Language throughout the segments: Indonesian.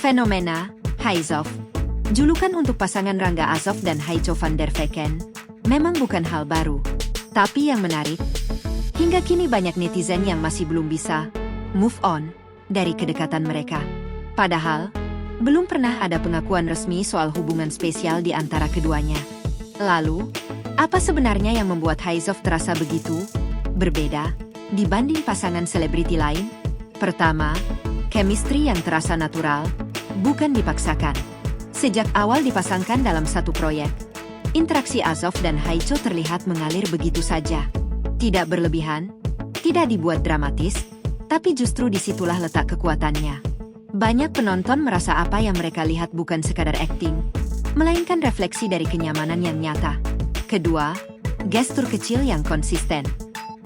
Fenomena Haizov. Julukan untuk pasangan Rangga Azov dan Haicho van der Vecken memang bukan hal baru. Tapi yang menarik, hingga kini banyak netizen yang masih belum bisa move on dari kedekatan mereka. Padahal, belum pernah ada pengakuan resmi soal hubungan spesial di antara keduanya. Lalu, apa sebenarnya yang membuat Haizov terasa begitu berbeda dibanding pasangan selebriti lain? Pertama, chemistry yang terasa natural, bukan dipaksakan. Sejak awal dipasangkan dalam satu proyek, interaksi Azov dan Haicho terlihat mengalir begitu saja. Tidak berlebihan, tidak dibuat dramatis, tapi justru disitulah letak kekuatannya. Banyak penonton merasa apa yang mereka lihat bukan sekadar akting, melainkan refleksi dari kenyamanan yang nyata. Kedua, gestur kecil yang konsisten.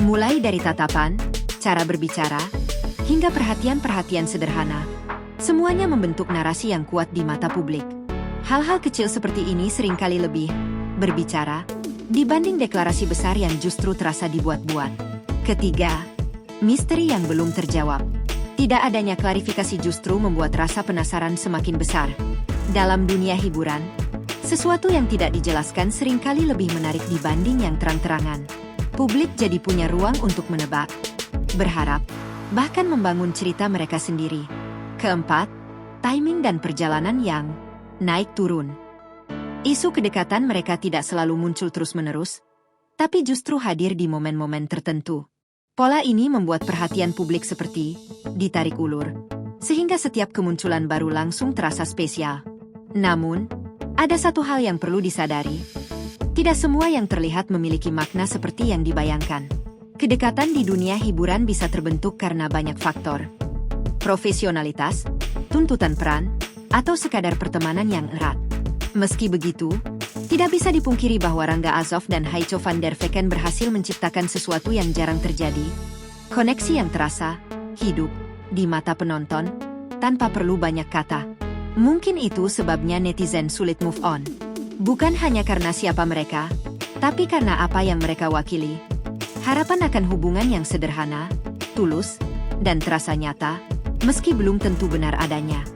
Mulai dari tatapan, cara berbicara, hingga perhatian-perhatian sederhana. Semuanya membentuk narasi yang kuat di mata publik. Hal-hal kecil seperti ini seringkali lebih berbicara dibanding deklarasi besar yang justru terasa dibuat-buat. Ketiga, misteri yang belum terjawab. Tidak adanya klarifikasi justru membuat rasa penasaran semakin besar. Dalam dunia hiburan, sesuatu yang tidak dijelaskan seringkali lebih menarik dibanding yang terang-terangan. Publik jadi punya ruang untuk menebak, berharap, bahkan membangun cerita mereka sendiri. Keempat, timing dan perjalanan yang naik turun. Isu kedekatan mereka tidak selalu muncul terus-menerus, tapi justru hadir di momen-momen tertentu. Pola ini membuat perhatian publik seperti ditarik ulur, sehingga setiap kemunculan baru langsung terasa spesial. Namun, ada satu hal yang perlu disadari. Tidak semua yang terlihat memiliki makna seperti yang dibayangkan. Kedekatan di dunia hiburan bisa terbentuk karena banyak faktor. Profesionalitas, tuntutan peran, atau sekadar pertemanan yang erat. Meski begitu, tidak bisa dipungkiri bahwa Rangga Azov dan Haicho van der Vecken berhasil menciptakan sesuatu yang jarang terjadi. Koneksi yang terasa, hidup, di mata penonton, tanpa perlu banyak kata. Mungkin itu sebabnya netizen sulit move on. Bukan hanya karena siapa mereka, tapi karena apa yang mereka wakili. Harapan akan hubungan yang sederhana, tulus, dan terasa nyata, meski belum tentu benar adanya.